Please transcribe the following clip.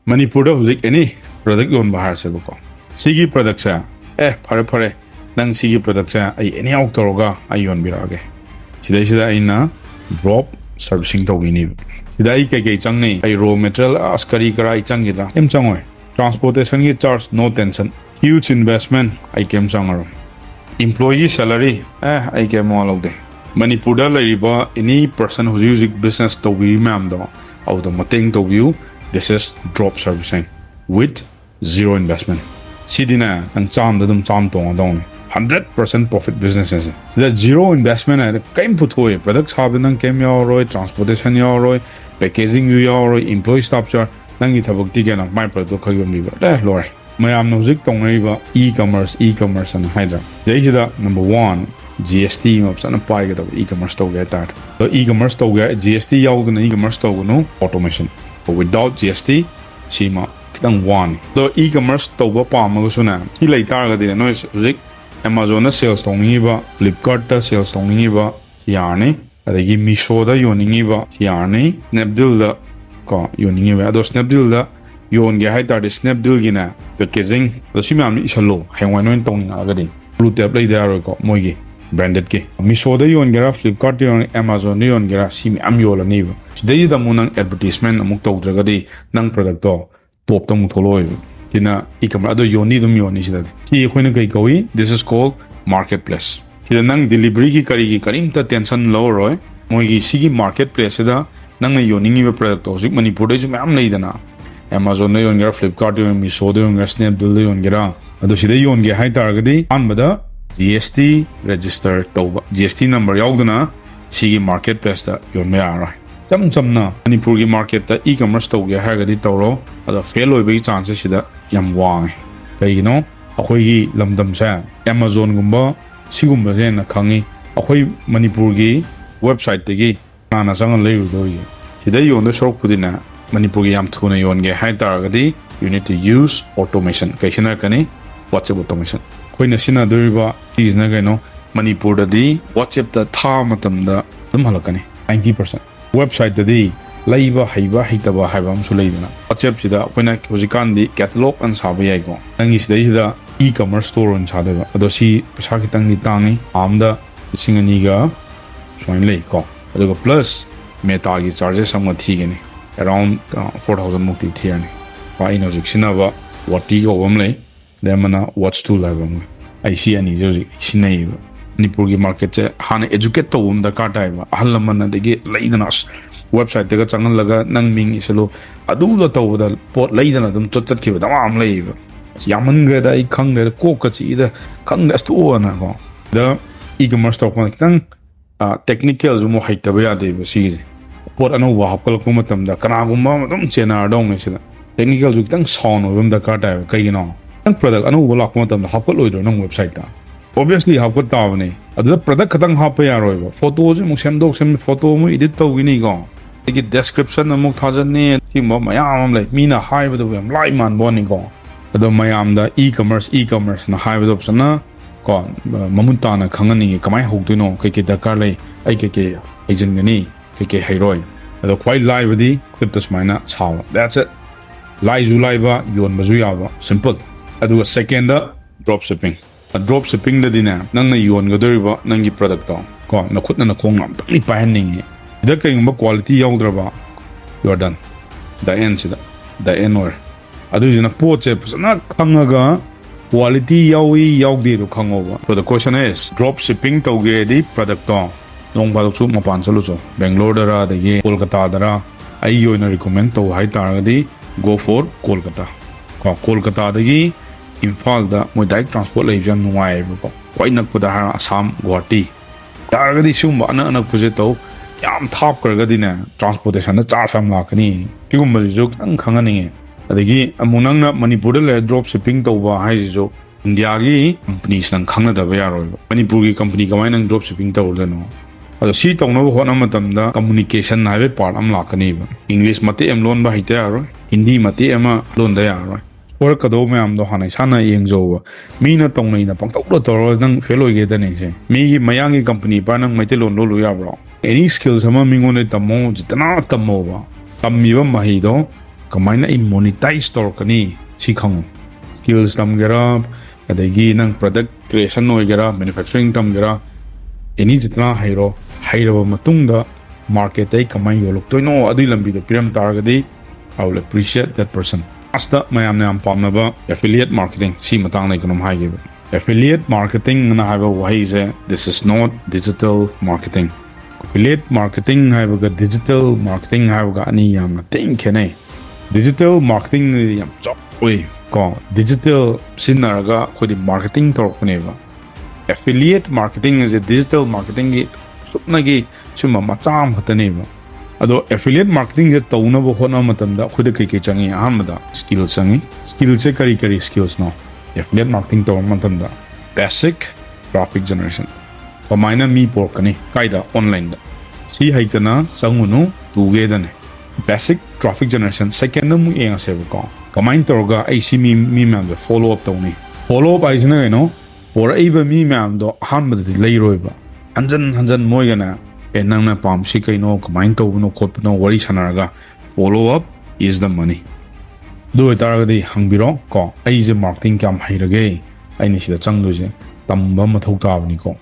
Manipur huzik any product yon bahar se ko sigi product sa phare nang sigi product sa ai any out toroga ai yon birage sida ina drop servicing to gini sida ai ke chang nei ai raw material askari kara chang gida em changoi transportation ki charge no tension huge investment ai kem changaro employee salary ai ke mo lo de Manipur da lariba any person who's using business to be mam do out of mateng to view this is drop servicing with zero investment sidina ang cham da dum cham tong dong 100% profit businesses so that zero investment ai kaim putoi products have nang kem yoroi transportation yoroi packaging yoroi employee staff char nang ithabuk ti gena my product khayom ni ba lore mayam no zik tong riba e-commerce and hydra deida number 1 GST option apply ga e-commerce to get that so e-commerce to get GST yaw na e-commerce to no automation but without GST sima kitang one the e-commerce to ba pa ma so na hi lai tar ga de no zik Amazon na sales to ni ba Flipkart ta sales to ni ba yani adagi Misho da yoningi ba yani Snapdeal da ko yoningi ba do Snapdeal da yon ge hai tar de Snapdeal gi na packaging do sima mi isalo hengwa no tong na ga de blue tab lai da ro ko moi gi branded ke Misho da yon gara Flipkart yon Amazon yon gara simi am yo la ni ba sidai da munang advertisement amuk to dra ga de nang product to top to mu tholoi tina e-commerce ado yoni dum yoni sida ki khoina kai kawi this is called marketplace kila nang delivery ki karim ta tension low roi moi gi sigi marketplace da nang yoni ngi product to Manipur de am nei dana Amazon ne yon gara Flipkart yon Misho de yon gara Snapdeal yon gara ado sida yon ge hai tar ga di an bada GST register to GST number yaudana sigi marketplace da yon me ara chamna Manipur gi market ta e-commerce to ge ha ga di toro ado fail oi be chances sida yam wang kai no akhoi gi lamdam sa Amazon gumba sigumba je na khangi akhoi Manipur gi website te gi na sang le ru do yi sida yon do shop pudina Manipur gi yam thuna yon ge hai tar ga di you need to use automation kai sina kani WhatsApp automation koina sina doriba is na gaino Manipur da di WhatsApp ta tha matam da dum halakani 90% website da di laiba haiba hitaba haiba am su leidana WhatsApp sida koina hojikan di catalog an sabe yai go nangi sida e-commerce store on chade ba ado si pesa kitang ni tangi amda singani ga soin le ko ado plus meta gi charges am thi gani around 4000 mukti thiani pa ino jiksina ba wati go omle demana watch to level I see any joji sinai Manipur gi market che hana educate to da ka tai ba halamana de gi leidana website de ga changal laga nang ming isalo adu da to da pot leidana dum chot ki ba am lei ba yaman gre da I khang de ko ka chi da khang da sto na ko da e-commerce to ko kitang technical zo mo haita ba ya de ba si pot anu wa hapkal ko matam da kana gumba dum chena dong ni sida technical zo kitang sound of da ka tai kai no nang product anu wala ko matam hapkal loido nang website ta obviously hapkal ta ba ni adu product katang hap ya roi ba photos mo sem photo mo edit to gini go the description amuk thajan ne timba mayam lai mina haiba do yam lai man boni go ado mayam da e-commerce na haiba do sana ko mamunta na khangani kamai hokdino kai dakar lai ai ke agent gani ke hairoi ado quite live di clip to smaina chaw that's it lai ju lai ba yon bazu ya ba simple ado second dropshipping dropshipping da dina nang na yon ga doriba nangi product to ko na khutna na khong am tang pa haning the kind of quality yaudraba you are done the end the end or adu is na poche na khangaga quality yawi yaudi ro khangoba so the question is drop shipping to ge di product to long ba su mapan salu so Bangalore dara de Kolkata dara ai yo na recommend to hai tar di go for Kolkata de Imphal da mo direct transport lai jam nuai ko koi nak pu da Assam Guwahati tar ga di sum ana na puje to yam thap karga dina transportation na char sam lakani tigum ma ju tang khangani adagi amunang na Manipur le drop shipping to ba hai ju India gi companies nang khangna da ba yaro Manipur gi company kamai nang drop shipping to le no ado si tong no ho na matam da communication na be part am lakani ba English mate em lon ba hite yaro Hindi mate ema lon da yaro or kado me am do hanai sana yeng jo mi na tong nei na pang tok to nang feloi ge da nei se mi gi mayang gi company pa nang mai te lon lo ya bro any skills ama mingone tamo jitna tamo ba tammi ba mahi do kamaina I monetize tawrkani si khangu skills tamgera adagi nang product creation oigera manufacturing tamgera any jitna hairaba matungda market ay kamai yoloktoino adi lambi do piram targadi I will appreciate that person. Asta mayamna am pamnaba affiliate marketing si matang na ikonom haigeba. Affiliate marketing na haiba wahi se this is not digital marketing. Affiliate marketing haiba ga digital marketing haiba ga ani yamna ting kene. Digital marketing yam chop oi ko digital sinaraga khodi marketing torkneva. Affiliate marketing is a digital marketing gi supnagi chuma macham khataneva. Ado affiliate marketing je taunaba hona matamda khuda kai changi ahamda skill changi skill se kari skills no affiliate marketing to matamda basic traffic generation kamaina mi porkani kaida online da si haitana sangunu tugedane basic traffic generation second mu enga sebe ko kamain torga ai si mi man the follow up tawni follow up ai jina no or aiba mi man do ahamda leiroiba hanjan moigana nang na pam si kaino kamain tawno khotno wari sanaraga follow up is the money do taragadi hangbiro ko ai je marketing kam hairage ai ni sida changdo je tamba mathau tabni ko